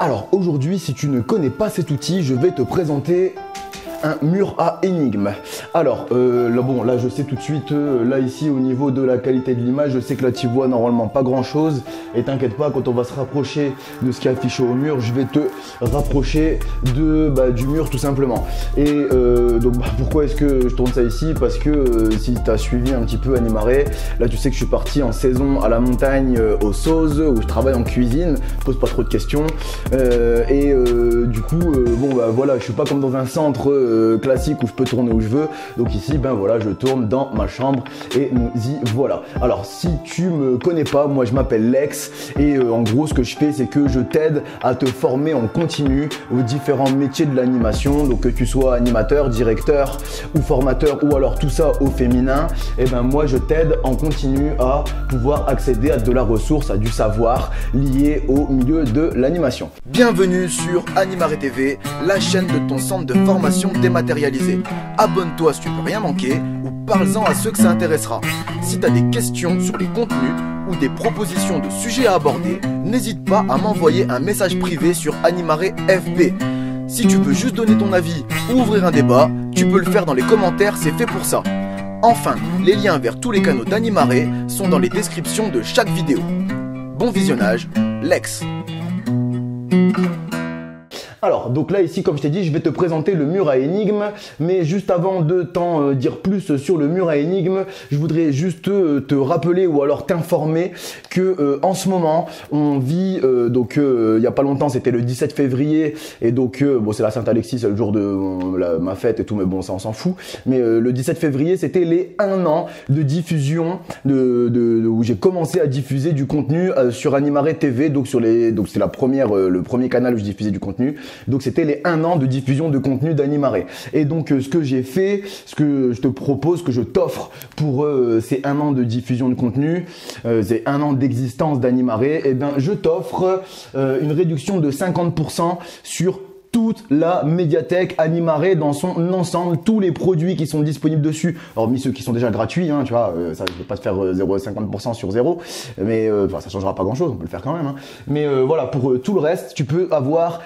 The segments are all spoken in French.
Alors aujourd'hui, si tu ne connais pas cet outil, je vais te présenter un mur à énigmes. Alors là je sais tout de suite, là ici au niveau de la qualité de l'image, je sais que là tu vois normalement pas grand chose, et t'inquiète pas, quand on va se rapprocher de ce qui est affiché au mur, je vais te rapprocher du mur tout simplement. Et pourquoi est-ce que je tourne ça ici? Parce que si tu as suivi un petit peu Animaré, là tu sais que je suis parti en saison à la montagne aux Sauzes, où je travaille en cuisine, je pose pas trop de questions, du coup voilà, je suis pas comme dans un centre classique où je peux tourner où je veux. Donc ici voilà, je tourne dans ma chambre et nous y voilà. Alors si tu me connais pas, moi je m'appelle Lex et en gros ce que je fais, c'est que je t'aide à te former en continu aux différents métiers de l'animation. Donc que tu sois animateur, directeur ou formateur, ou alors tout ça au féminin, et moi je t'aide en continu à pouvoir accéder à de la ressource, à du savoir lié au milieu de l'animation. Bienvenue sur Animaré TV, la chaîne de ton centre de formation dématérialisé. Abonne-toi si tu peux rien manquer, ou parle-en à ceux que ça intéressera. Si tu as des questions sur les contenus ou des propositions de sujets à aborder, n'hésite pas à m'envoyer un message privé sur Animaré FB. Si tu veux juste donner ton avis ou ouvrir un débat, tu peux le faire dans les commentaires, c'est fait pour ça. Enfin, les liens vers tous les canaux d'Animaré sont dans les descriptions de chaque vidéo. Bon visionnage, Lex. Alors, donc là ici, comme je t'ai dit, je vais te présenter le mur à énigmes, mais juste avant de t'en dire plus sur le mur à énigmes, je voudrais juste te rappeler ou alors t'informer que en ce moment, on vit, il y a pas longtemps, c'était le 17 février, et donc, c'est la Saint-Alexis, c'est le jour de ma fête et tout, mais bon, ça on s'en fout, mais le 17 février, c'était les 1 an de diffusion, où j'ai commencé à diffuser du contenu sur Animaré TV, donc c'est le premier canal où je diffusais du contenu. Donc c'était les 1 an de diffusion de contenu d'Animaré. Et donc ce que j'ai fait, ce que je te propose, que je t'offre pour ces 1 an de diffusion de contenu, ces 1 an d'existence d'Animaré, je t'offre une réduction de 50% sur toute la médiathèque Animaré dans son ensemble, tous les produits qui sont disponibles dessus, hormis ceux qui sont déjà gratuits, tu vois, ça je vais pas te faire 50% sur 0, mais ça changera pas grand chose, on peut le faire quand même, mais voilà, pour tout le reste, tu peux avoir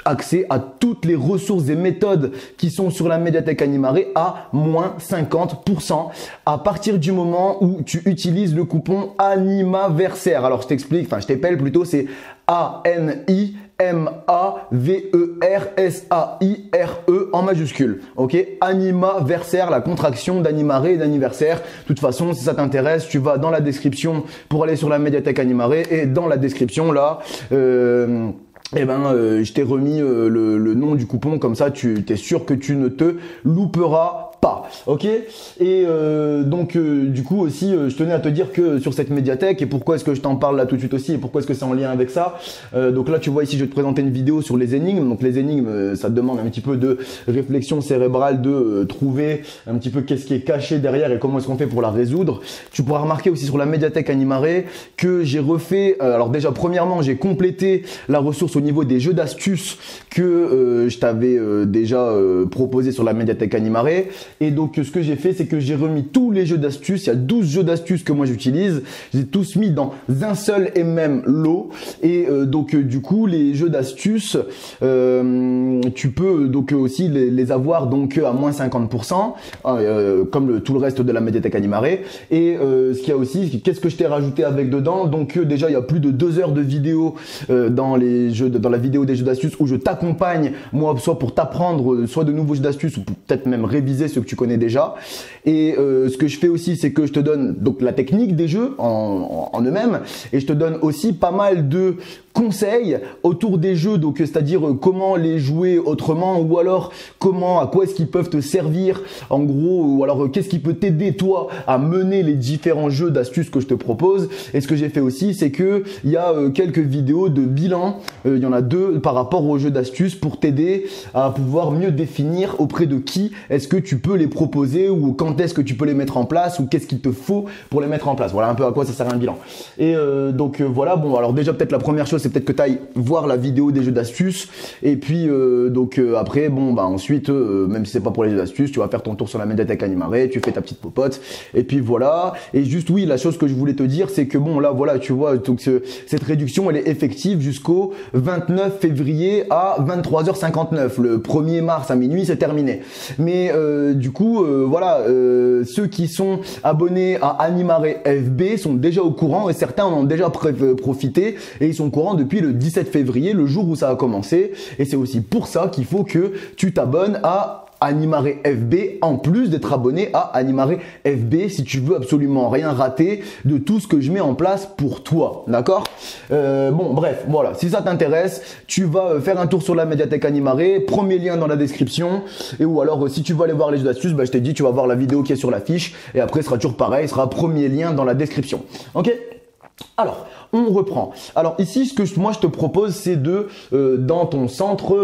accès à toutes les ressources et méthodes qui sont sur la médiathèque Animaré à moins 50% à partir du moment où tu utilises le coupon Animaversaire. Alors je t'appelle plutôt, c'est ANIMAVERSAIRE en majuscule. Ok, Animaversaire, la contraction d'Animaré et d'anniversaire. De toute façon, si ça t'intéresse, tu vas dans la description pour aller sur la médiathèque Animaré, et dans la description là, je t'ai remis le nom du coupon, comme ça tu es sûr que tu ne te louperas pas, ok. Et du coup aussi, je tenais à te dire que sur cette médiathèque, et pourquoi est-ce que je t'en parle là tout de suite aussi, et pourquoi est-ce que c'est en lien avec ça, donc là tu vois ici, je vais te présenter une vidéo sur les énigmes. Donc les énigmes, ça te demande un petit peu de réflexion cérébrale, de trouver un petit peu qu'est-ce qui est caché derrière et comment est-ce qu'on fait pour la résoudre. Tu pourras remarquer aussi sur la médiathèque Animaré que j'ai refait, alors déjà premièrement j'ai complété la ressource au niveau des jeux d'astuces que je t'avais déjà proposé sur la médiathèque Animaré. Et donc ce que j'ai fait, c'est que j'ai remis tous les jeux d'astuces. Il y a 12 jeux d'astuces que moi j'utilise. J'ai tous mis dans un seul et même lot. Et du coup les jeux d'astuces, tu peux donc aussi les avoir donc à moins 50%, comme tout le reste de la médiathèque Animaré. Et ce qu'il y a aussi, qu'est-ce que je t'ai rajouté avec dedans? Donc déjà il y a plus de 2 heures de vidéo dans la vidéo des jeux d'astuces, où je t'accompagne moi, soit pour t'apprendre soit de nouveaux jeux d'astuces, ou peut-être même réviser ceux que tu connais déjà. Et ce que je fais aussi, c'est que je te donne donc la technique des jeux en eux-mêmes, et je te donne aussi pas mal de conseils autour des jeux, donc c'est-à-dire comment les jouer autrement, ou alors à quoi est-ce qu'ils peuvent te servir en gros, ou alors qu'est-ce qui peut t'aider toi à mener les différents jeux d'astuces que je te propose. Et ce que j'ai fait aussi, c'est que il y a quelques vidéos de bilan, il y en a 2 par rapport aux jeux d'astuces, pour t'aider à pouvoir mieux définir auprès de qui est-ce que tu peux les proposer, ou quand est-ce que tu peux les mettre en place, ou qu'est-ce qu'il te faut pour les mettre en place. Voilà un peu à quoi ça sert un bilan. Et voilà, bon, alors déjà peut-être la première chose c'est peut-être que tu ailles voir la vidéo des jeux d'astuces. Et puis, après, bon, bah, ensuite, même si c'est pas pour les jeux d'astuces, tu vas faire ton tour sur la médiathèque Animare, tu fais ta petite popote. Et puis voilà. Et juste, oui, la chose que je voulais te dire, c'est que bon, là, voilà, tu vois, donc cette réduction, elle est effective jusqu'au 29 février à 23h59. Le 1er mars à minuit, c'est terminé. Mais du coup, voilà, ceux qui sont abonnés à Animare FB sont déjà au courant et certains en ont déjà profité et ils sont au courant depuis le 17 février, le jour où ça a commencé. Et c'est aussi pour ça qu'il faut que tu t'abonnes à Animare FB en plus d'être abonné à Animare FB si tu veux absolument rien rater de tout ce que je mets en place pour toi, d'accord? Bon, bref, voilà, si ça t'intéresse, tu vas faire un tour sur la médiathèque Animare, premier lien dans la description, et ou alors si tu veux aller voir les jeux d'astuces, bah, je t'ai dit, tu vas voir la vidéo qui est sur la fiche, et après, ce sera toujours pareil, ce sera premier lien dans la description, ok? Alors, on reprend. Alors ici, ce que moi je te propose, c'est de, dans ton centre,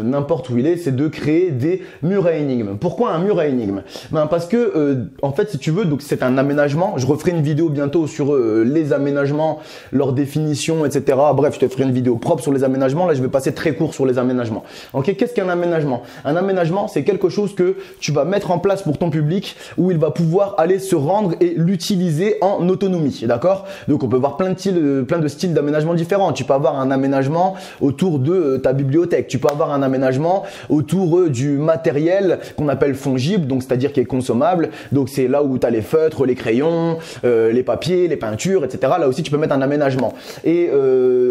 n'importe où il est, c'est de créer des murs à énigmes. Pourquoi un mur à énigmes? Ben parce que, en fait, si tu veux, donc c'est un aménagement. Je referai une vidéo bientôt sur les aménagements, leur définition, etc. Bref, je te ferai une vidéo propre sur les aménagements. Là, je vais passer très court sur les aménagements. Ok, qu'est-ce qu'un aménagement? Un aménagement, c'est quelque chose que tu vas mettre en place pour ton public où il va pouvoir aller se rendre et l'utiliser en autonomie. D'accord? Donc, on peut voir plein de styles d'aménagement différents. Tu peux avoir un aménagement autour de ta bibliothèque. Tu peux avoir un aménagement autour du matériel qu'on appelle fongible, donc c'est-à-dire qui est consommable. Donc c'est là où tu as les feutres, les crayons, les papiers, les peintures, etc. Là aussi tu peux mettre un aménagement. Et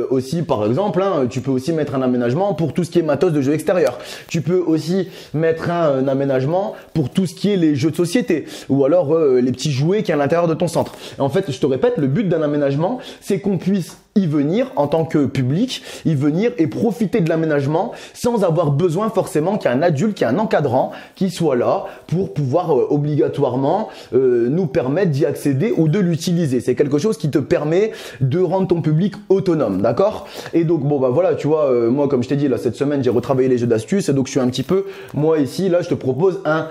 aussi par exemple, hein, tu peux aussi mettre un aménagement pour tout ce qui est matos de jeux extérieurs. Tu peux aussi mettre un aménagement pour tout ce qui est les jeux de société ou alors les petits jouets qui est à l'intérieur de ton centre. Et en fait, je te répète, le but d'un aménagement, c'est qu'on puisse y venir en tant que public, y venir et profiter de l'aménagement sans avoir besoin forcément qu'il y ait un adulte, qu'il y ait un encadrant qui soit là pour pouvoir obligatoirement nous permettre d'y accéder ou de l'utiliser. C'est quelque chose qui te permet de rendre ton public autonome, d'accord? Et donc bon bah voilà, tu vois, moi comme je t'ai dit là cette semaine j'ai retravaillé les jeux d'astuces et donc je suis un petit peu, moi ici là je te propose un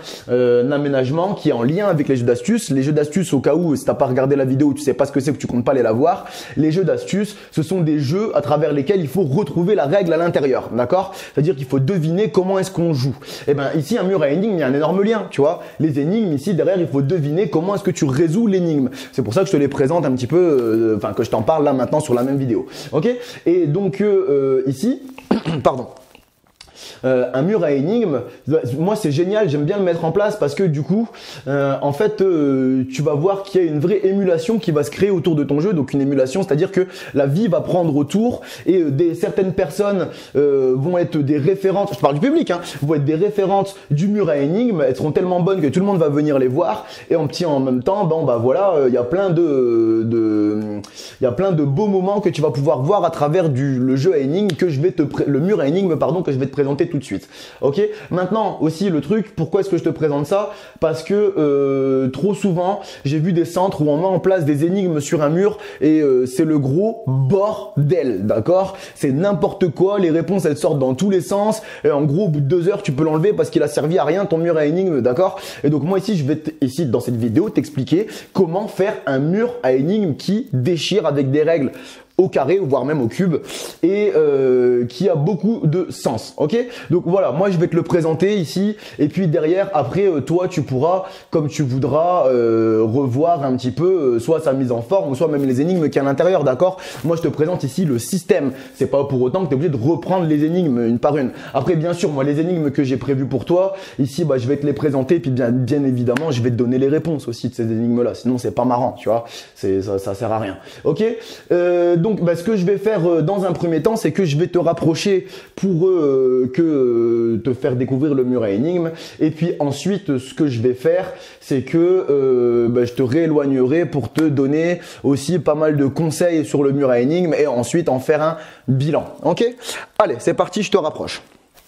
aménagement qui est en lien avec les jeux d'astuces. Les jeux d'astuces, au cas où si t'as pas regardé la vidéo, tu sais pas ce que c'est, que tu comptes pas aller la voir, les jeux d'astuces, ce sont des jeux à travers lesquels il faut retrouver la règle à l'intérieur, d'accord? C'est-à-dire qu'il faut deviner comment est-ce qu'on joue. Et ben ici, un mur à énigmes, il y a un énorme lien, tu vois. Les énigmes, ici, derrière, il faut deviner comment est-ce que tu résous l'énigme. C'est pour ça que je te les présente un petit peu, enfin que je t'en parle là maintenant sur la même vidéo, ok? Et donc ici, pardon. Un mur à énigmes, moi c'est génial, j'aime bien le mettre en place parce que du coup, en fait, tu vas voir qu'il y a une vraie émulation qui va se créer autour de ton jeu. Donc une émulation, c'est-à-dire que la vie va prendre autour et certaines personnes vont être des référentes, je parle du public, hein, vont être des référentes du mur à énigmes, elles seront tellement bonnes que tout le monde va venir les voir et en même temps, bon bah voilà, il y a plein de beaux moments que tu vas pouvoir voir à travers le jeu à énigmes le mur à énigmes pardon que je vais te présenter tout de suite. Ok. Maintenant aussi le truc, pourquoi est-ce que je te présente ça? Parce que trop souvent j'ai vu des centres où on met en place des énigmes sur un mur et c'est le gros bordel, d'accord? C'est n'importe quoi, les réponses elles sortent dans tous les sens et en gros au bout de 2 heures tu peux l'enlever parce qu'il a servi à rien ton mur à énigmes, d'accord? Et donc moi ici je vais ici dans cette vidéo t'expliquer comment faire un mur à énigmes qui déchire avec des règles au carré, voire même au cube, et qui a beaucoup de sens, ok? Donc voilà, moi je vais te le présenter ici, et puis derrière, après, toi tu pourras, comme tu voudras, revoir un petit peu, soit sa mise en forme, soit même les énigmes qu'il y a à l'intérieur, d'accord? Moi je te présente ici le système, c'est pas pour autant que tu es obligé de reprendre les énigmes une par une. Après bien sûr, moi les énigmes que j'ai prévues pour toi, ici bah, je vais te les présenter, puis bien évidemment, je vais te donner les réponses aussi de ces énigmes-là, sinon c'est pas marrant, tu vois? Ça sert à rien, ok? Donc, bah, ce que je vais faire dans un premier temps, c'est que je vais te rapprocher pour te faire découvrir le mur à énigmes. Et puis ensuite, ce que je vais faire, c'est que bah, je te rééloignerai pour te donner aussi pas mal de conseils sur le mur à énigmes et ensuite en faire un bilan. Ok? Allez, c'est parti, je te rapproche.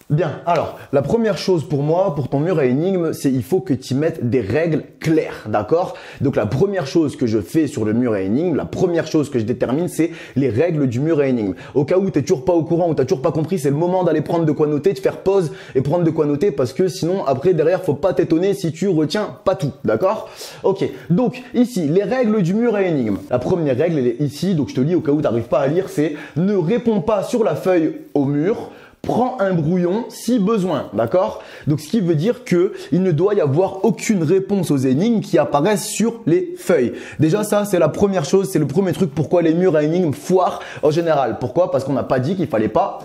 Bien, alors, la première chose pour moi, pour ton mur à énigmes, c'est il faut que tu mettes des règles claires, d'accord? Donc la première chose que je fais sur le mur à énigmes, la première chose que je détermine, c'est les règles du mur à énigmes. Au cas où tu n'es toujours pas au courant ou tu n'as toujours pas compris, c'est le moment d'aller prendre de quoi noter, de faire pause et prendre de quoi noter parce que sinon, après, derrière, faut pas t'étonner si tu retiens pas tout, d'accord? Ok, donc ici, les règles du mur à énigmes. La première règle, elle est ici, donc je te lis au cas où tu n'arrives pas à lire, c'est ne réponds pas sur la feuille au mur. Prends un brouillon si besoin, d'accord? Donc ce qui veut dire que il ne doit y avoir aucune réponse aux énigmes qui apparaissent sur les feuilles. Déjà ça c'est la première chose, c'est le premier truc pourquoi les murs à énigmes foirent en général. Pourquoi? Parce qu'on n'a pas dit qu'il fallait pas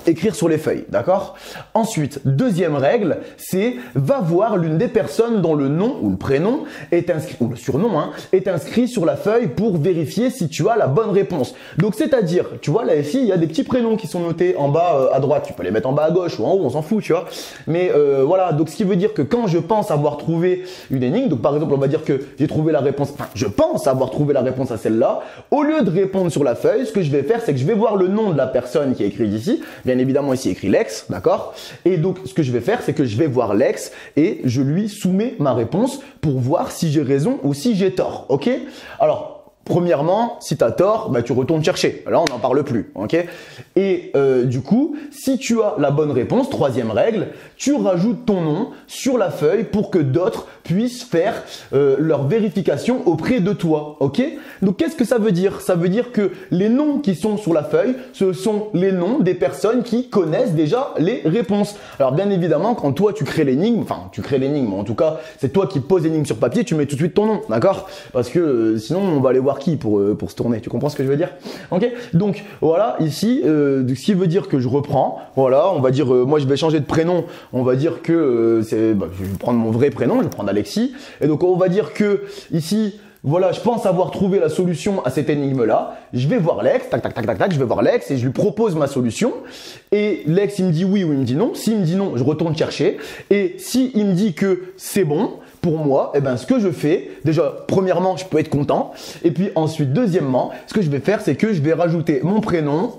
écrire sur les feuilles, d'accord? Ensuite, deuxième règle, c'est va voir l'une des personnes dont le nom ou le prénom est inscrit, ou le surnom, est inscrit sur la feuille pour vérifier si tu as la bonne réponse. Donc, c'est-à-dire, tu vois, là, ici, il y a des petits prénoms qui sont notés en bas à droite. Tu peux les mettre en bas à gauche ou en haut, on s'en fout, tu vois. Mais voilà, donc ce qui veut dire que quand je pense avoir trouvé une énigme, donc par exemple, on va dire que j'ai trouvé la réponse, enfin, je pense avoir trouvé la réponse à celle-là, au lieu de répondre sur la feuille, ce que je vais faire, c'est que je vais voir le nom de la personne qui est écrit ici. Bien évidemment, ici écrit Lex, d'accord? Et donc, ce que je vais faire, c'est que je vais voir Lex et je lui soumets ma réponse pour voir si j'ai raison ou si j'ai tort, ok? Alors, premièrement, si tu as tort, bah, tu retournes chercher. Là, on n'en parle plus, ok? Et du coup, si tu as la bonne réponse, troisième règle, tu rajoutes ton nom sur la feuille pour que d'autres puissent faire leur vérification auprès de toi, ok? Donc, qu'est-ce que ça veut dire? Ça veut dire que les noms qui sont sur la feuille, ce sont les noms des personnes qui connaissent déjà les réponses. Alors, bien évidemment, quand toi, tu crées l'énigme, enfin, tu crées l'énigme, en tout cas, c'est toi qui poses l'énigme sur papier, tu mets tout de suite ton nom, d'accord? Parce que sinon, on va aller voir qui pour se tourner. Tu comprends ce que je veux dire? Ok? Donc, voilà, ici, ce qui veut dire que je reprends. Voilà, on va dire, moi, je vais changer de prénom. On va dire que je vais prendre mon vrai prénom, je vais prendre Alexis. Et donc, on va dire que ici, voilà, je pense avoir trouvé la solution à cette énigme-là. Je vais voir Lex, tac, tac, tac, tac, tac, je vais voir Lex et je lui propose ma solution. Et Lex, il me dit oui ou il me dit non. S'il me dit non, je retourne chercher. Et si il me dit que c'est bon, pour moi, eh ben, ce que je fais, déjà, premièrement, je peux être content. Et puis ensuite, deuxièmement, ce que je vais faire, c'est que je vais rajouter mon prénom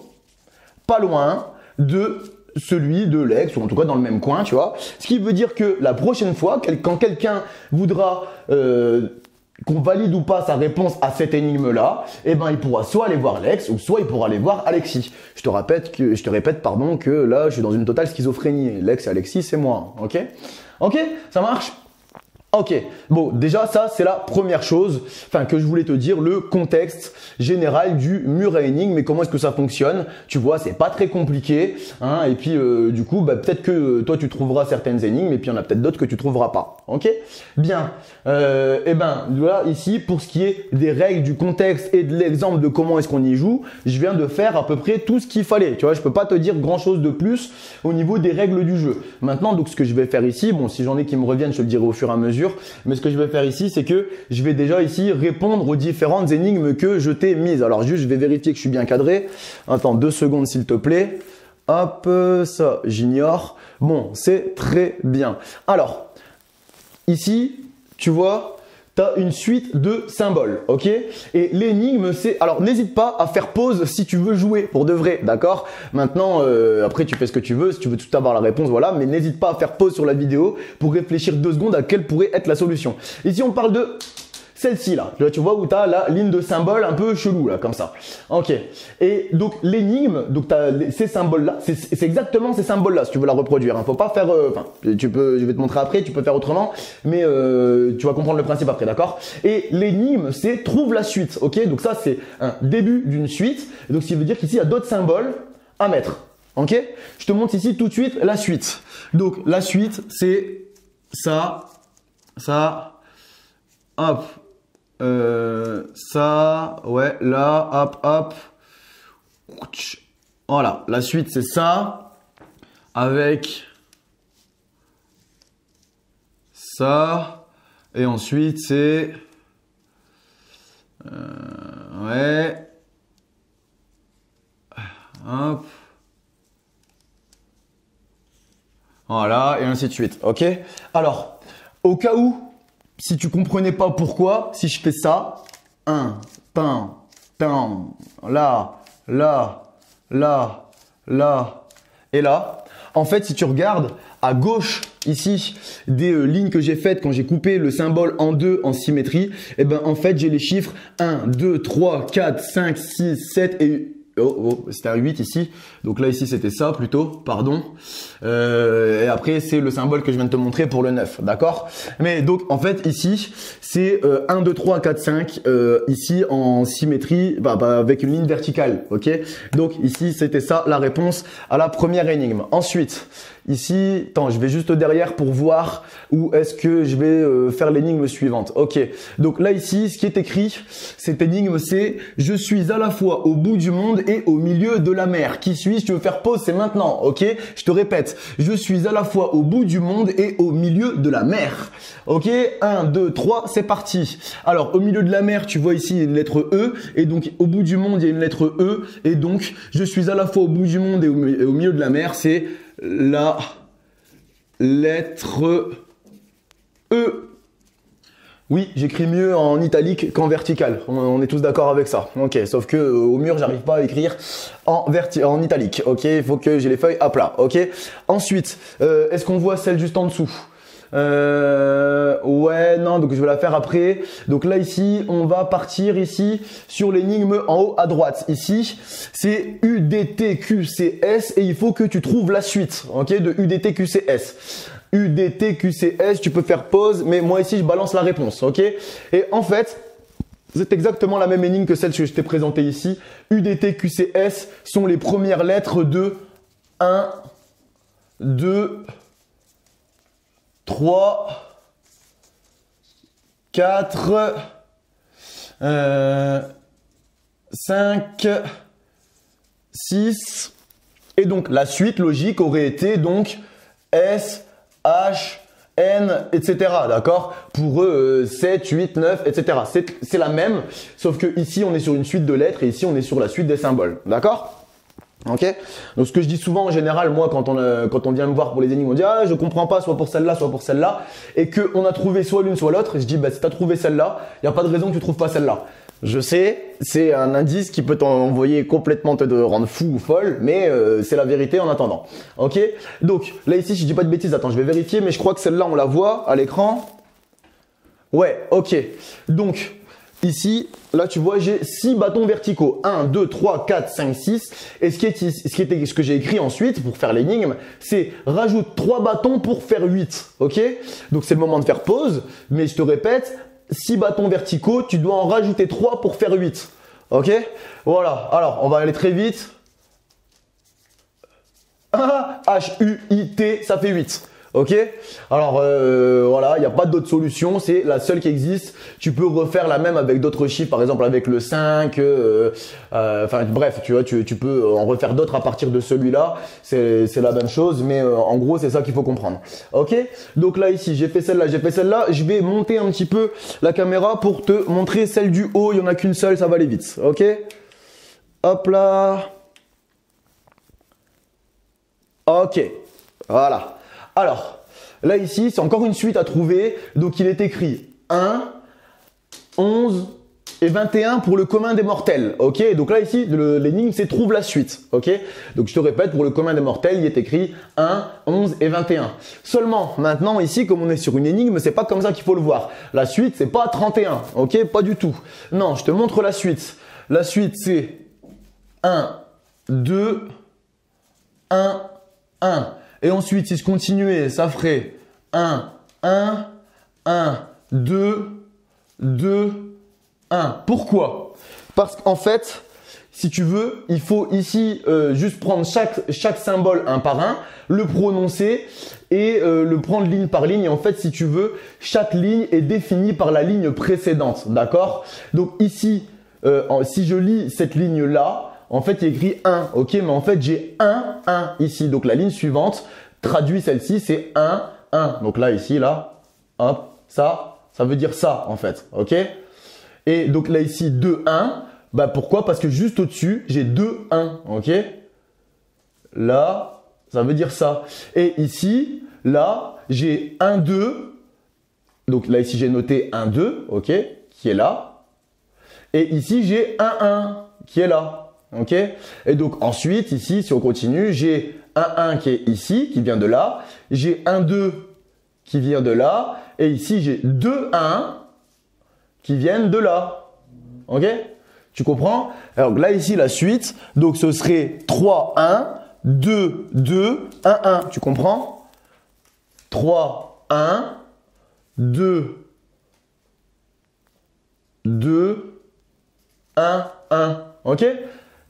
pas loin de celui de Lex, ou en tout cas dans le même coin, tu vois. Ce qui veut dire que la prochaine fois, quand quelqu'un voudra qu'on valide ou pas sa réponse à cette énigme-là, eh ben, il pourra soit aller voir Lex, ou soit il pourra aller voir Alexis. Je te répète, que là, je suis dans une totale schizophrénie. Lex et Alexis, c'est moi. Ok? Ok? Ça marche? Ok, bon déjà ça c'est la première chose, enfin que je voulais te dire, le contexte général du mur à énigmes et comment est-ce que ça fonctionne. Tu vois, c'est pas très compliqué, hein, et puis du coup bah, peut-être que toi tu trouveras certaines énigmes et puis il y en a peut-être d'autres que tu trouveras pas. Ok, bien. Et ben voilà ici pour ce qui est des règles, du contexte et de l'exemple de comment est-ce qu'on y joue, je viens de faire à peu près tout ce qu'il fallait. Tu vois, je peux pas te dire grand chose de plus au niveau des règles du jeu. Maintenant donc ce que je vais faire ici, bon si j'en ai qui me reviennent, je te le dirai au fur et à mesure. Mais ce que je vais faire ici, c'est que je vais déjà ici répondre aux différentes énigmes que je t'ai mises. Alors juste, je vais vérifier que je suis bien cadré. Attends 2 secondes s'il te plaît. Hop, ça, j'ignore. Bon, c'est très bien. Alors, ici, tu vois, tu as une suite de symboles, ok? Et l'énigme, c'est... Alors, n'hésite pas à faire pause si tu veux jouer, pour de vrai, d'accord? Maintenant, après, tu fais ce que tu veux, si tu veux tout avoir la réponse, voilà. Mais n'hésite pas à faire pause sur la vidéo pour réfléchir 2 secondes à quelle pourrait être la solution. Ici, on parle de... celle-ci là, tu vois où tu as la ligne de symbole un peu chelou là, comme ça. Ok. Et donc l'énigme, donc tu as ces symboles là, c'est exactement ces symboles là si tu veux la reproduire. Hein. Faut pas faire, tu peux, je vais te montrer après, tu peux faire autrement, mais tu vas comprendre le principe après, d'accord? Et l'énigme, c'est trouve la suite, ok? Donc ça c'est un début d'une suite. Donc ce qui veut dire qu'ici il y a d'autres symboles à mettre, ok? Je te montre ici tout de suite la suite. Donc la suite c'est ça, hop. Ça, ouais, là, hop, hop. Voilà, la suite c'est ça. Avec ça. Et ensuite c'est... ouais. Hop. Voilà, et ainsi de suite, ok? Alors, au cas où... si tu comprenais pas pourquoi, si je fais ça, 1, tin, tin, là, là, là, là et là. en fait, si tu regardes à gauche ici des lignes que j'ai faites quand j'ai coupé le symbole en deux en symétrie, et ben en fait, j'ai les chiffres 1, 2, 3, 4, 5, 6, 7 et c'était un 8 ici. Donc là, ici, c'était ça plutôt, pardon. Et après, c'est le symbole que je viens de te montrer pour le 9, d'accord? Mais donc, en fait, ici, c'est 1, 2, 3, 4, 5, ici en symétrie, avec une ligne verticale, ok? Donc ici, c'était ça la réponse à la première énigme. Ensuite, ici, attends, je vais juste derrière pour voir où est-ce que je vais faire l'énigme suivante. Ok, donc là ici, ce qui est écrit, cette énigme c'est « Je suis à la fois au bout du monde et au milieu de la mer. Qui suis-je » Tu veux faire pause, c'est maintenant, ok? Je te répète, je suis à la fois au bout du monde et au milieu de la mer. Ok, 1, 2, 3, c'est parti. Alors, au milieu de la mer, tu vois ici une lettre E, et donc au bout du monde, il y a une lettre E, et donc je suis à la fois au bout du monde et au milieu de la mer, c'est la lettre E. Oui, j'écris mieux en italique qu'en vertical. On est tous d'accord avec ça. Ok, sauf que au mur, j'arrive pas à écrire en italique. Ok, il faut que j'ai les feuilles à plat. Ok. Ensuite, est-ce qu'on voit celle juste en dessous? Ouais, non, donc je vais la faire après. Donc là ici, on va partir ici sur l'énigme en haut à droite. Ici, c'est UDTQCS et il faut que tu trouves la suite, ok, de UDTQCS. UDTQCS, tu peux faire pause, mais moi ici, je balance la réponse, ok? Et en fait, c'est exactement la même énigme que celle que je t'ai présentée ici. UDTQCS sont les premières lettres de 1, 2, 3, 4, 5, 6. Et donc, la suite logique aurait été donc S, H, N, etc. D'accord? Pour eux, 7, 8, 9, etc. C'est la même, sauf que ici, on est sur une suite de lettres et ici, on est sur la suite des symboles. D'accord? Ok, donc ce que je dis souvent en général, moi quand on vient me voir pour les énigmes, on dit ah je comprends pas, soit pour celle-là, soit pour celle-là, et que on a trouvé soit l'une soit l'autre, je dis bah si t'as trouvé celle-là, il y a pas de raison que tu trouves pas celle-là. Je sais, c'est un indice qui peut t'envoyer complètement te rendre fou ou folle, mais c'est la vérité en attendant. Ok, donc là ici si je dis pas de bêtises, attends je vais vérifier, mais je crois que celle-là on la voit à l'écran. Ouais, ok, donc ici, là, tu vois, j'ai 6 bâtons verticaux. 1, 2, 3, 4, 5, 6. Et ce que j'ai écrit ensuite pour faire l'énigme, c'est rajoute 3 bâtons pour faire 8. Ok? Donc, c'est le moment de faire pause. Mais je te répète, 6 bâtons verticaux, tu dois en rajouter 3 pour faire 8. Ok? Voilà. Alors, on va aller très vite. H-U-I-T, ça fait 8. Ok, alors voilà, il n'y a pas d'autre solution, c'est la seule qui existe. Tu peux refaire la même avec d'autres chiffres, par exemple avec le 5, enfin bref, tu vois, tu peux en refaire d'autres à partir de celui-là. C'est la même chose, mais en gros c'est ça qu'il faut comprendre. Ok, donc là ici j'ai fait celle-là, j'ai fait celle-là. Je vais monter un petit peu la caméra pour te montrer celle du haut. Il n'y en a qu'une seule, ça va aller vite. Ok, hop là. Ok, voilà. Alors, là ici, c'est encore une suite à trouver. Donc, il est écrit 1, 11 et 21 pour le commun des mortels. Ok, donc là ici, l'énigme, c'est trouve la suite. Ok, donc je te répète, pour le commun des mortels, il est écrit 1, 11 et 21. Seulement, maintenant ici, comme on est sur une énigme, c'est pas comme ça qu'il faut le voir. La suite, c'est pas 31. Ok, pas du tout. Non, je te montre la suite. La suite, c'est 1, 2, 1, 1. Et ensuite, si je continuais, ça ferait 1, 1, 1, 2, 2, 1. Pourquoi? Parce qu'en fait, si tu veux, il faut ici juste prendre chaque symbole un par un, le prononcer et le prendre ligne par ligne. Et en fait, si tu veux, chaque ligne est définie par la ligne précédente. D'accord? Donc ici, si je lis cette ligne-là, en fait, il y a écrit 1, ok, mais en fait, j'ai 1, 1 ici. Donc, la ligne suivante, traduit celle-ci, c'est 1, 1. Donc là, ici, là, hop, ça veut dire ça, en fait, ok. Et donc là, ici, 2, 1. Bah, pourquoi? Parce que juste au-dessus, j'ai 2, 1, ok. Là, ça veut dire ça. Et ici, là, j'ai 1, 2. Donc là, ici, j'ai noté 1, 2, ok, qui est là. Et ici, j'ai 1, 1, qui est là. Ok, et donc ensuite ici si on continue j'ai un 1 qui est ici, qui vient de là. J'ai un 2 qui vient de là. Et ici, j'ai 2 1 qui viennent de là. Ok? Tu comprends? Alors là, ici, la suite. Donc, ce serait 3 1, 2 2, 1 1. Tu comprends? 3 1, 2 2, 1 1. Ok?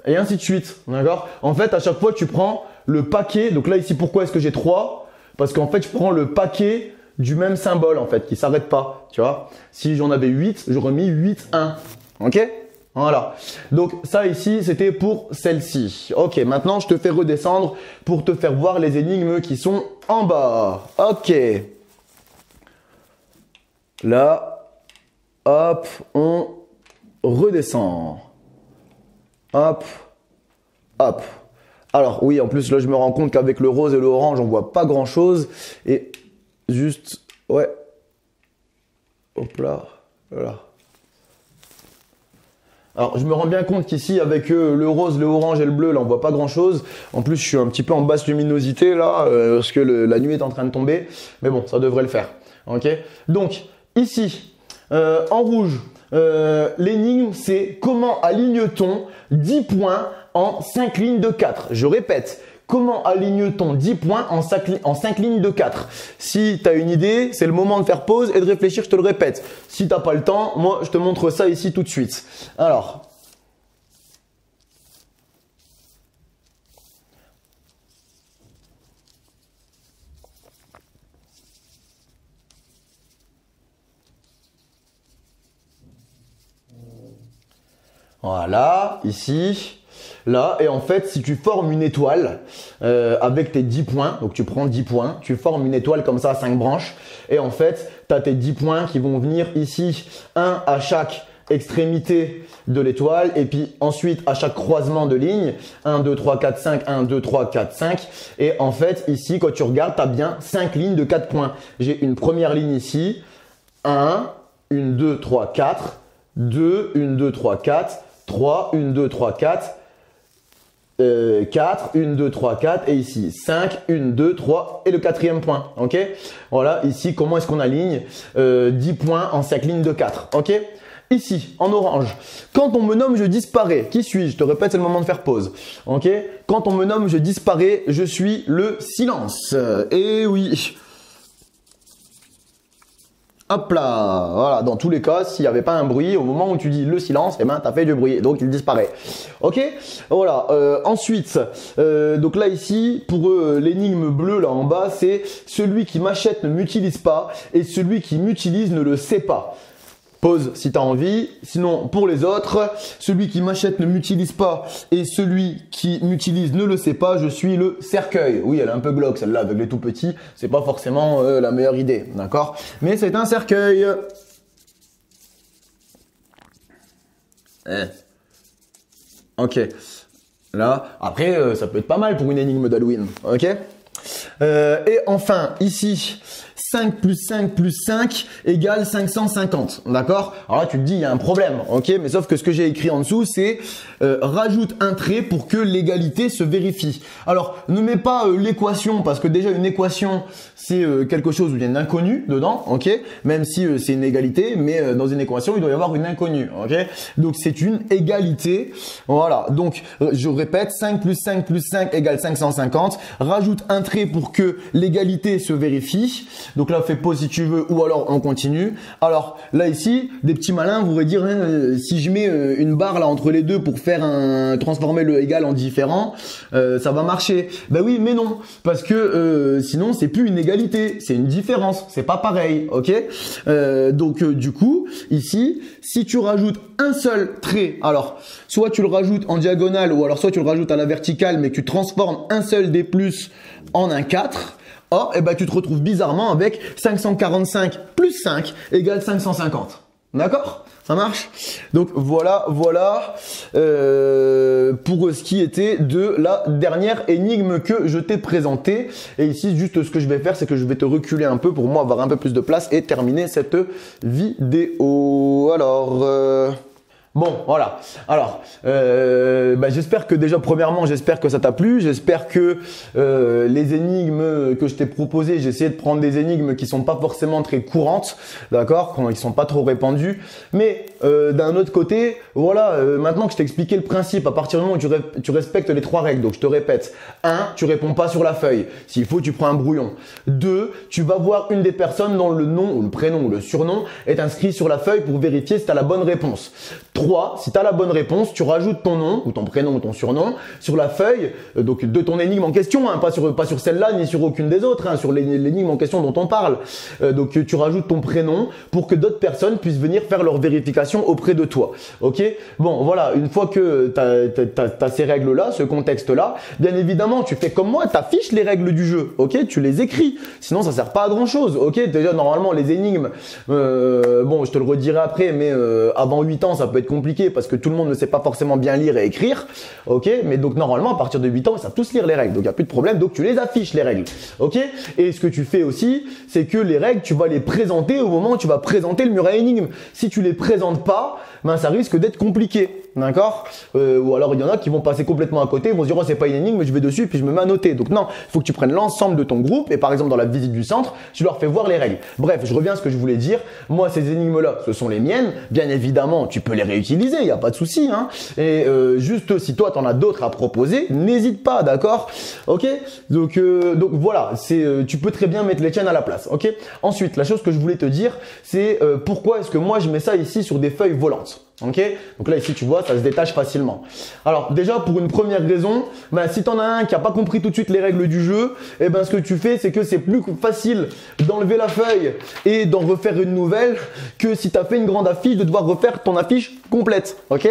Et ainsi de suite. D'accord? En fait, à chaque fois, tu prends le paquet. Donc là, ici, pourquoi est-ce que j'ai 3? Parce qu'en fait, je prends le paquet du même symbole, en fait, qui s'arrête pas. Tu vois? Si j'en avais 8, j'aurais mis 8 1. Ok? Voilà. Donc ça ici, c'était pour celle-ci. Ok, maintenant, je te fais redescendre pour te faire voir les énigmes qui sont en bas. Ok. Là, hop, on redescend. Hop, hop. Alors oui, en plus là je me rends compte qu'avec le rose et le orange on voit pas grand chose. Et juste, ouais. Hop là, voilà. Alors je me rends bien compte qu'ici avec le rose, le orange et le bleu là on voit pas grand chose. En plus je suis un petit peu en basse luminosité là parce que la nuit est en train de tomber. Mais bon, ça devrait le faire. Ok. Donc ici, en rouge, l'énigme c'est comment aligne-t-on 10 points en 5 lignes de 4. Je répète, comment aligne-t-on 10 points en 5 lignes de 4? Si tu as une idée, c'est le moment de faire pause et de réfléchir, je te le répète. Si tu n'as pas le temps, moi je te montre ça ici tout de suite. Alors, voilà, ici, là, et en fait, si tu formes une étoile avec tes 10 points, donc tu prends 10 points, tu formes une étoile comme ça à 5 branches, et en fait, tu as tes 10 points qui vont venir ici, un à chaque extrémité de l'étoile, et puis ensuite à chaque croisement de lignes, 1, 2, 3, 4, 5, 1, 2, 3, 4, 5, et en fait, ici, quand tu regardes, tu as bien 5 lignes de 4 points. J'ai une première ligne ici, 1, 1, 2, 3, 4, 2, 1, 2, 3, 4, 3, 1, 2, 3, 4, 4, 1, 2, 3, 4 et ici 5, 1, 2, 3 et le quatrième point. Ok? Voilà, ici comment est-ce qu'on aligne 10 points en 5 lignes de 4. Ok? Ici, en orange, quand on me nomme, je disparais. Qui suis-je? Je te répète, c'est le moment de faire pause. Ok? Quand on me nomme, je disparais, je suis le silence. Et oui. Hop là, voilà, dans tous les cas, s'il n'y avait pas un bruit, au moment où tu dis le silence, eh ben, tu as fait du bruit, donc il disparaît. Ok? Voilà, ensuite, donc là ici, pour l'énigme bleue là en bas, c'est celui qui m'achète ne m'utilise pas et celui qui m'utilise ne le sait pas. Pause si tu as envie. Sinon, pour les autres, celui qui m'achète ne m'utilise pas et celui qui m'utilise ne le sait pas, je suis le cercueil. Oui, elle est un peu glauque celle-là avec les tout petits. C'est pas forcément la meilleure idée, d'accord? Mais c'est un cercueil. Ok. Là, après, ça peut être pas mal pour une énigme d'Halloween. Ok? Et enfin, ici, 5 plus 5 plus 5 égale 550. D'accord? Alors là, tu te dis, il y a un problème. Ok? Mais sauf que ce que j'ai écrit en dessous, c'est rajoute un trait pour que l'égalité se vérifie. Alors, ne mets pas l'équation parce que déjà, une équation, c'est quelque chose où il y a une inconnue dedans. Ok? Même si c'est une égalité, mais dans une équation, il doit y avoir une inconnue. Ok? Donc, c'est une égalité. Voilà. Donc, je répète, 5 plus 5 plus 5 égale 550. Rajoute un trait pour que l'égalité se vérifie. Donc là, fais pause si tu veux ou alors on continue. Alors là ici, des petits malins voudraient dire si je mets une barre là entre les deux pour faire transformer le égal en différent, ça va marcher. Ben oui, mais non, parce que sinon c'est plus une égalité, c'est une différence, c'est pas pareil, ok? Donc du coup, ici, si tu rajoutes un seul trait, alors soit tu le rajoutes en diagonale ou alors soit tu le rajoutes à la verticale, mais que tu transformes un seul des plus en un 4. Or, eh ben, tu te retrouves bizarrement avec 545 plus 5 égale 550. D'accord? Ça marche? Donc voilà pour ce qui était de la dernière énigme que je t'ai présentée. Et ici, juste ce que je vais faire, c'est que je vais te reculer un peu pour moi avoir un peu plus de place et terminer cette vidéo. Alors... Bon, voilà. Alors, j'espère que déjà, premièrement, j'espère que ça t'a plu. J'espère que les énigmes que je t'ai proposées, j'ai essayé de prendre des énigmes qui sont pas forcément très courantes, d'accord, qui sont pas trop répandues. Mais d'un autre côté, voilà, maintenant que je t'ai expliqué le principe, à partir du moment où tu respectes les 3 règles, donc je te répète, 1, tu réponds pas sur la feuille. S'il faut, tu prends un brouillon. 2, tu vas voir une des personnes dont le nom ou le prénom ou le surnom est inscrit sur la feuille pour vérifier si tu as la bonne réponse. 3, si tu as la bonne réponse, tu rajoutes ton nom ou ton prénom ou ton surnom sur la feuille donc de ton énigme en question, hein, pas sur celle-là ni sur aucune des autres, hein, sur l'énigme en question dont on parle. Donc tu rajoutes ton prénom pour que d'autres personnes puissent venir faire leur vérification auprès de toi. Ok? Bon, voilà, une fois que tu as ces règles-là, ce contexte-là, bien évidemment, tu fais comme moi, tu affiches les règles du jeu. Ok? Tu les écris. Sinon, ça sert pas à grand-chose. Ok? Déjà, normalement, les énigmes, bon, je te le redirai après, mais avant 8 ans, ça peut être compliqué parce que tout le monde ne sait pas forcément bien lire et écrire. Ok? Mais donc, normalement, à partir de 8 ans, ils savent tous lire les règles. Donc, il n'y a plus de problème. Donc, tu les affiches, les règles. Ok? Et ce que tu fais aussi, c'est que les règles, tu vas les présenter au moment où tu vas présenter le mur à énigmes. Si tu les présentes pas, ben, ça risque d'être compliqué. D'accord? Ou alors il y en a qui vont passer complètement à côté, ils vont se dire oh, c'est pas une énigme, je vais dessus puis je me mets à noter. Donc non, il faut que tu prennes l'ensemble de ton groupe et par exemple dans la visite du centre, tu leur fais voir les règles. Bref, je reviens à ce que je voulais dire. Moi, ces énigmes-là, ce sont les miennes. Bien évidemment, tu peux les réutiliser, il n'y a pas de souci. Hein. Et juste si toi, tu en as d'autres à proposer, n'hésite pas, d'accord? Ok? Donc voilà, tu peux très bien mettre les tiennes à la place. Ok? Ensuite, la chose que je voulais te dire, c'est pourquoi est-ce que moi je mets ça ici sur des feuilles volantes? Ok, donc là ici tu vois ça se détache facilement. Alors déjà pour une première raison, ben, si tu en as un qui n'a pas compris tout de suite les règles du jeu, et ben ce que tu fais c'est que c'est plus facile d'enlever la feuille et d'en refaire une nouvelle que si tu as fait une grande affiche de devoir refaire ton affiche complète. Ok,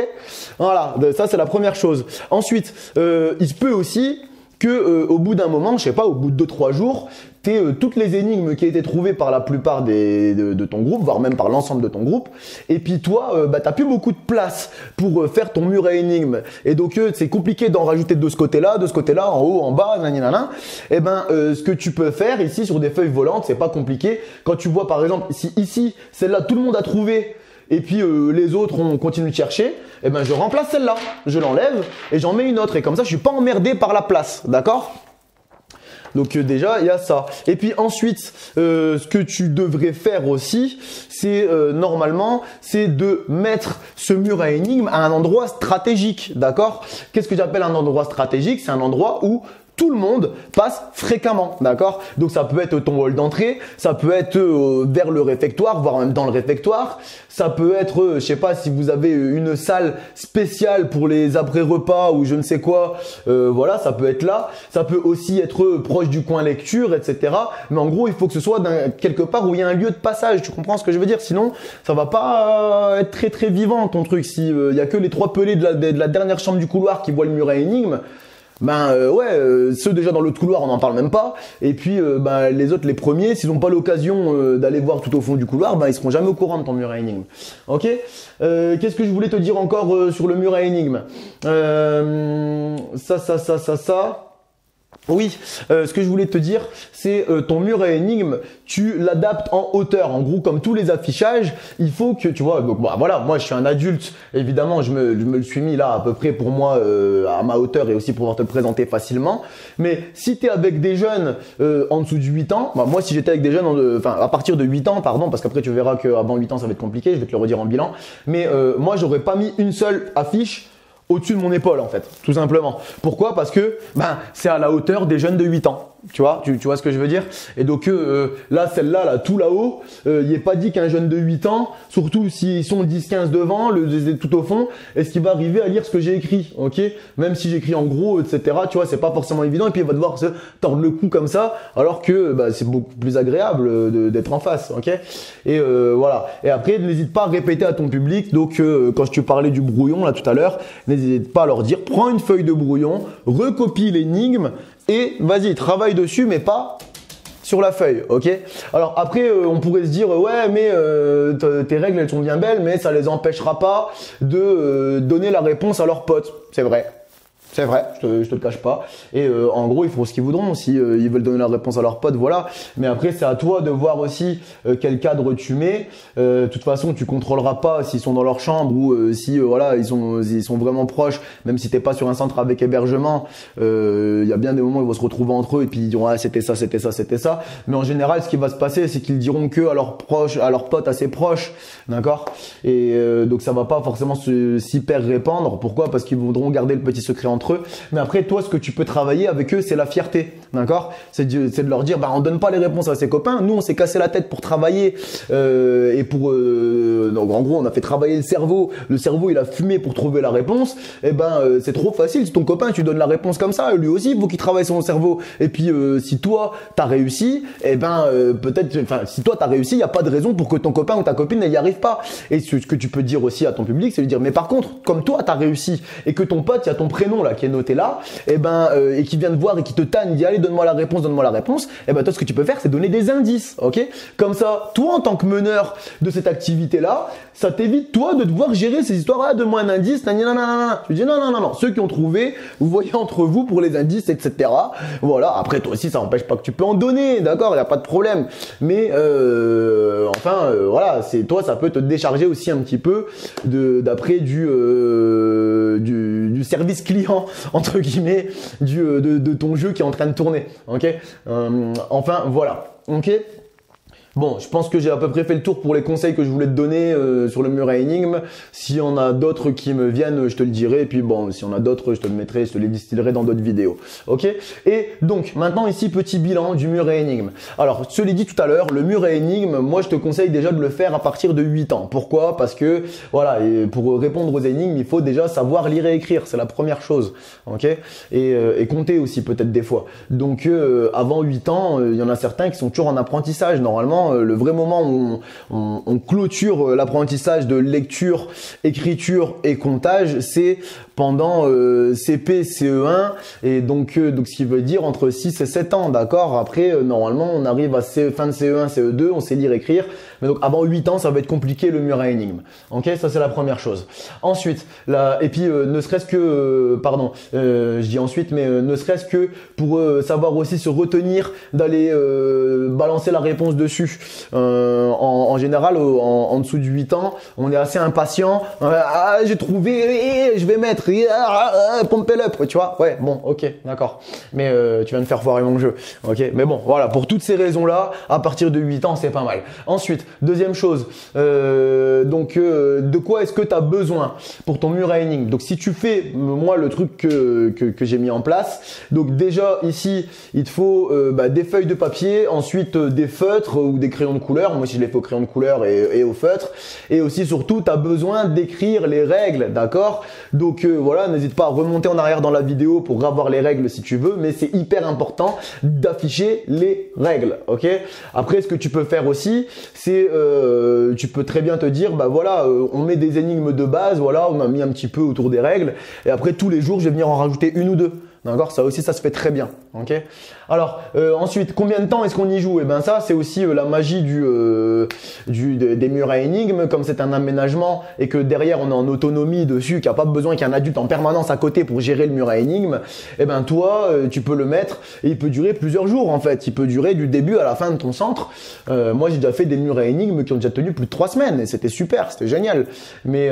voilà, ça c'est la première chose. Ensuite, il se peut aussi que au bout d'un moment, je sais pas, au bout de 2-3 jours, toutes les énigmes qui ont été trouvées par la plupart de ton groupe, voire même par l'ensemble de ton groupe, et puis toi, t'as plus beaucoup de place pour faire ton mur à énigmes, et donc c'est compliqué d'en rajouter de ce côté-là, en haut, en bas, nanana. Et ben, ce que tu peux faire ici sur des feuilles volantes, c'est pas compliqué. Quand tu vois par exemple, si ici, celle-là, tout le monde a trouvé, et puis les autres on continue de chercher, et ben je remplace celle-là, je l'enlève et j'en mets une autre, et comme ça je suis pas emmerdé par la place, d'accord? Donc déjà il y a ça. Et puis ensuite ce que tu devrais faire aussi, c'est normalement c'est de mettre ce mur à énigmes à un endroit stratégique, d'accord? Qu'est-ce que j'appelle un endroit stratégique? C'est un endroit où tout le monde passe fréquemment, d'accord? Donc ça peut être ton hall d'entrée, ça peut être vers le réfectoire, voire même dans le réfectoire. Ça peut être, je sais pas, si vous avez une salle spéciale pour les après-repas ou je ne sais quoi, voilà, ça peut être là. Ça peut aussi être proche du coin lecture, etc. Mais en gros, il faut que ce soit quelque part où il y a un lieu de passage. Tu comprends ce que je veux dire? Sinon, ça va pas être très très vivant ton truc. Si il y a que les 3 pelés de la dernière chambre du couloir qui voient le mur à énigmes. Ben ceux déjà dans l'autre couloir on n'en parle même pas, et puis les autres, les premiers, s'ils n'ont pas l'occasion d'aller voir tout au fond du couloir, ben ils seront jamais au courant de ton mur à énigmes. Ok, qu'est-ce que je voulais te dire encore sur le mur à énigmes? Ça. Oui, ce que je voulais te dire, c'est ton mur à énigmes, tu l'adaptes en hauteur. En gros, comme tous les affichages, il faut que, tu vois, donc, voilà, moi je suis un adulte, évidemment, je me le suis mis là à peu près pour moi à ma hauteur et aussi pour pouvoir te le présenter facilement. Mais si tu es avec des jeunes en dessous de 8 ans, moi si j'étais avec des jeunes, à partir de 8 ans, pardon, parce qu'après tu verras qu'avant 8 ans ça va être compliqué, je vais te le redire en bilan, mais moi j'aurais pas mis une seule affiche au-dessus de mon épaule en fait, tout simplement. Pourquoi? Parce que c'est à la hauteur des jeunes de 8 ans. Tu vois ce que je veux dire? Et donc là, celle-là, là, tout là-haut, il n'est pas dit qu'un jeune de 8 ans, surtout s'ils sont 10-15 devant, tout au fond, est-ce qu'il va arriver à lire ce que j'ai écrit? Ok, même si j'écris en gros, etc. Tu vois, c'est pas forcément évident. Et puis il va devoir se tordre le cou comme ça, alors que c'est beaucoup plus agréable d'être en face. Ok, et voilà. Et après, n'hésite pas à répéter à ton public. Donc quand je te parlais du brouillon là tout à l'heure, n'hésite pas à leur dire, prends une feuille de brouillon, recopie l'énigme. Et vas-y, travaille dessus, mais pas sur la feuille, ok? Alors après, on pourrait se dire, ouais, mais tes règles, elles sont bien belles, mais ça les empêchera pas de donner la réponse à leurs potes. C'est vrai. C'est vrai, je te le cache pas. Et en gros, ils feront ce qu'ils voudront. Si ils veulent donner la réponse à leurs potes, voilà. Mais après, c'est à toi de voir aussi quel cadre tu mets. De toute façon, tu contrôleras pas s'ils sont dans leur chambre ou si voilà, ils sont vraiment proches. Même si t'es pas sur un centre avec hébergement, il y a bien des moments où ils vont se retrouver entre eux et puis ils diront ah, c'était ça, c'était ça, c'était ça. Mais en général, ce qui va se passer, c'est qu'ils diront que à leurs proches, à leurs potes assez proches, d'accord. Et donc ça va pas forcément s'hyper répandre. Pourquoi? Parce qu'ils voudront garder le petit secret entre eux. Mais après, toi, ce que tu peux travailler avec eux, c'est la fierté, d'accord? C'est de leur dire, bah, on donne pas les réponses à ses copains. Nous, on s'est cassé la tête pour travailler et pour donc en gros, on a fait travailler le cerveau. Le cerveau, il a fumé pour trouver la réponse. Et ben, c'est trop facile. Si ton copain, tu donnes la réponse comme ça, lui aussi, il faut qu'il travaille son cerveau. Et puis, si toi, t'as réussi, et ben, peut-être, enfin, si toi, t'as réussi, il y a pas de raison pour que ton copain ou ta copine n'y arrive pas. Et ce que tu peux dire aussi à ton public, c'est lui dire, mais par contre, comme toi, t'as réussi et que ton pote, il y a ton prénom là qui est noté là, et ben, et qui vient te voir et qui te tanne, il dit allez, donne-moi la réponse, et ben, toi, ce que tu peux faire, c'est donner des indices, ok? Comme ça, toi, en tant que meneur de cette activité-là, ça t'évite, toi, de devoir gérer ces histoires, ah, donne-moi un indice, nanana. Tu dis non, ceux qui ont trouvé, vous voyez entre vous pour les indices, etc. Voilà, après, toi aussi, ça n'empêche pas que tu peux en donner, d'accord, il n'y a pas de problème. Mais, voilà, c'est toi, ça peut te décharger aussi un petit peu d'après du service client, entre guillemets, de ton jeu qui est en train de tourner, ok, enfin, voilà, ok. Bon, je pense que j'ai à peu près fait le tour pour les conseils que je voulais te donner sur le mur à énigmes. S'il y en a d'autres qui me viennent, je te le dirai. Et puis bon, s'il y en a d'autres, je te le mettrai, je te les distillerai dans d'autres vidéos. Ok? Et donc, maintenant ici, petit bilan du mur à énigmes. Alors, je te l'ai dit tout à l'heure, le mur à énigmes, moi je te conseille déjà de le faire à partir de 8 ans. Pourquoi? Parce que, voilà, et pour répondre aux énigmes, il faut déjà savoir lire et écrire. C'est la première chose. Ok? Et compter aussi peut-être des fois. Donc, avant 8 ans, il y en a certains qui sont toujours en apprentissage. Normalement, le vrai moment où on clôture l'apprentissage de lecture, écriture et comptage, c'est pendant CP, CE1 et donc ce qui veut dire entre 6 et 7 ans, d'accord. Après, normalement, on arrive à fin de CE1, CE2, on sait lire, écrire. Mais donc, avant 8 ans, ça va être compliqué le mur à énigmes. Ok, ça c'est la première chose. Ensuite, et puis ne serait-ce que, je dis ensuite, mais ne serait-ce que pour savoir aussi se retenir d'aller balancer la réponse dessus. En général, en dessous de 8 ans, on est assez impatient. Ah, j'ai trouvé, je vais mettre, pump it up, tu vois. Ouais, bon, ok, d'accord. Mais tu viens de faire foirer mon jeu. Ok, mais bon, voilà, pour toutes ces raisons-là, à partir de 8 ans, c'est pas mal. Ensuite, deuxième chose, de quoi est-ce que tu as besoin pour ton mur à énigmes? Donc, si tu fais, moi, le truc que j'ai mis en place, donc déjà, ici, il te faut des feuilles de papier, ensuite des feutres ou des crayons de couleur. Moi, si je les fais au crayon de couleur et au feutre. Et aussi, surtout, tu as besoin d'écrire les règles, d'accord? Donc, voilà, n'hésite pas à remonter en arrière dans la vidéo pour avoir les règles si tu veux, mais c'est hyper important d'afficher les règles, ok? Après, ce que tu peux faire aussi, c'est, tu peux très bien te dire, bah voilà, on met des énigmes de base, voilà, on a mis un petit peu autour des règles, et après, tous les jours, je vais venir en rajouter une ou deux. D'accord, ça aussi, ça se fait très bien. Ok. Alors ensuite, combien de temps est-ce qu'on y joue? Et ben ça, c'est aussi la magie des murs à énigmes. Comme c'est un aménagement et que derrière on est en autonomie dessus, qu'il n'y a pas besoin qu'il y ait un adulte en permanence à côté pour gérer le mur à énigmes. Et ben toi, tu peux le mettre et il peut durer plusieurs jours en fait. Il peut durer du début à la fin de ton centre. Moi, j'ai déjà fait des murs à énigmes qui ont déjà tenu plus de 3 semaines et c'était super, c'était génial. Mais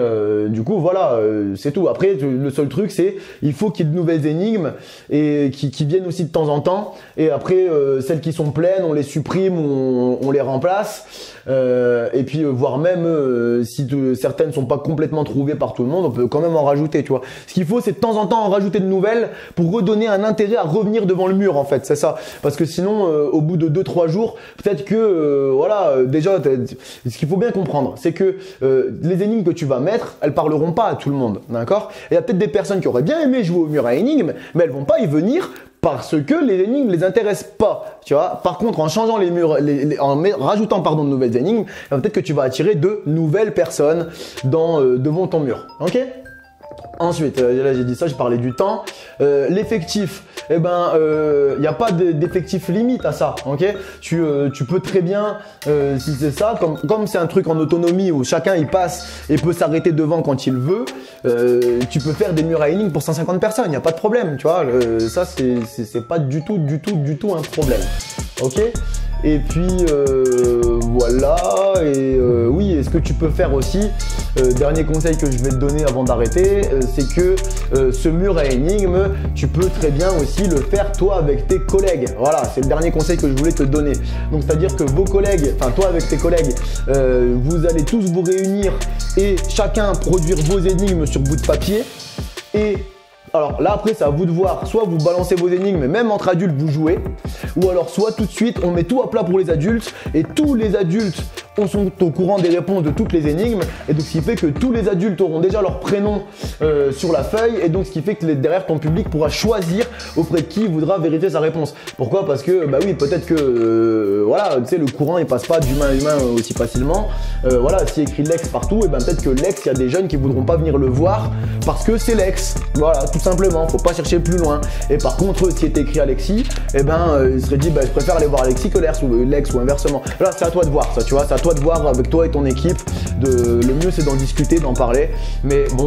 du coup, voilà, c'est tout. Après, le seul truc, c'est il faut qu'il y ait de nouvelles énigmes et qui viennent aussi de temps en temps. Et après, celles qui sont pleines, on les supprime ou on les remplace. Et puis, voire même, si certaines sont pas complètement trouvées par tout le monde, on peut quand même en rajouter, tu vois. Ce qu'il faut, c'est de temps en temps en rajouter de nouvelles pour redonner un intérêt à revenir devant le mur, en fait. C'est ça. Parce que sinon, au bout de 2-3 jours, peut-être que, voilà, déjà, ce qu'il faut bien comprendre, c'est que les énigmes que tu vas mettre, elles parleront pas à tout le monde, d'accord? Et il y a peut-être des personnes qui auraient bien aimé jouer au mur à énigmes, mais elles vont pas y venir parce que les énigmes les intéressent pas, tu vois. Par contre, en changeant les murs, rajoutant de nouvelles énigmes, peut-être que tu vas attirer de nouvelles personnes devant ton mur. Ok? Ensuite, là j'ai dit ça, je parlais du temps. L'effectif, eh ben, il n'y a pas d'effectif limite à ça, ok? Tu peux très bien, si c'est ça, comme c'est un truc en autonomie où chacun il passe et peut s'arrêter devant quand il veut, tu peux faire des murs à énigmes pour 150 personnes, il n'y a pas de problème, tu vois? Ça, c'est pas du tout un problème, ok? Et puis voilà, et oui, et ce que tu peux faire aussi, dernier conseil que je vais te donner avant d'arrêter, c'est que ce mur à énigmes, tu peux très bien aussi le faire toi avec tes collègues. Voilà, c'est le dernier conseil que je voulais te donner. Donc c'est-à-dire que vos collègues, enfin toi avec tes collègues, vous allez tous vous réunir et chacun produire vos énigmes sur bout de papier. Et alors là après c'est à vous de voir, soit vous balancez vos énigmes même entre adultes vous jouez, ou alors soit tout de suite on met tout à plat pour les adultes et tous les adultes sont au courant des réponses de toutes les énigmes, et donc ce qui fait que tous les adultes auront déjà leur prénom sur la feuille, et donc ce qui fait que derrière ton public pourra choisir auprès de qui il voudra vérifier sa réponse. Pourquoi? Parce que bah oui, peut-être que voilà, tu sais, le courant il passe pas d'humain à humain aussi facilement. Voilà, s'il écrit Lex partout, et ben peut-être que Lex, il y a des jeunes qui voudront pas venir le voir parce que c'est Lex. Voilà, tout simplement, faut pas chercher plus loin. Et par contre, s'il était écrit Alexis, et ben il serait dit bah je préfère aller voir Alexis que Lex ou inversement. Là, c'est à toi de voir ça, tu vois, c'est à toi de voir avec toi et ton équipe. Le mieux c'est d'en discuter, d'en parler. Mais bon,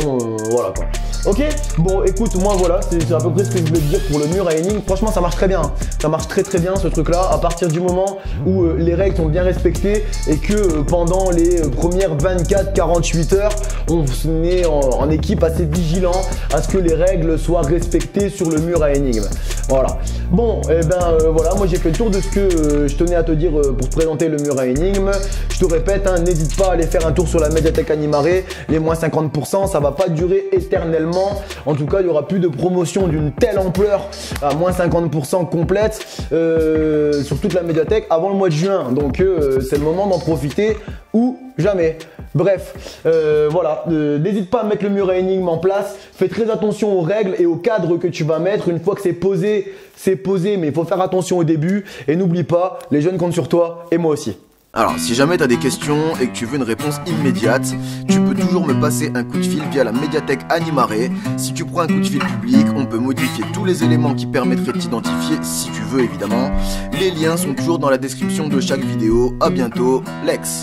voilà quoi. Ok, bon écoute, moi voilà, c'est à peu près ce que je voulais te dire pour le mur à énigmes. Franchement, ça marche très bien. Ça marche très bien ce truc là. À partir du moment où les règles sont bien respectées et que pendant les premières 24-48 heures, on est en équipe assez vigilant à ce que les règles soient respectées sur le mur à énigmes. Voilà. Bon, et ben voilà, moi j'ai fait le tour de ce que je tenais à te dire pour te présenter le mur à énigmes. Je te répète, hein, n'hésite pas à aller faire un tour sur la médiathèque Animaré. Les moins 50%, ça va pas durer éternellement. En tout cas, il y aura plus de promotion d'une telle ampleur à moins 50% complète sur toute la médiathèque avant le mois de juin. Donc c'est le moment d'en profiter ou jamais. Bref, voilà, n'hésite pas à mettre le mur à énigmes en place. Fais très attention aux règles et au cadre que tu vas mettre. Une fois que c'est posé, mais il faut faire attention au début. Et n'oublie pas, les jeunes comptent sur toi et moi aussi. Alors, si jamais tu as des questions et que tu veux une réponse immédiate, tu peux toujours me passer un coup de fil via la médiathèque Animaré. Si tu prends un coup de fil public, on peut modifier tous les éléments qui permettraient de t'identifier, si tu veux évidemment. Les liens sont toujours dans la description de chaque vidéo. À bientôt, Lex.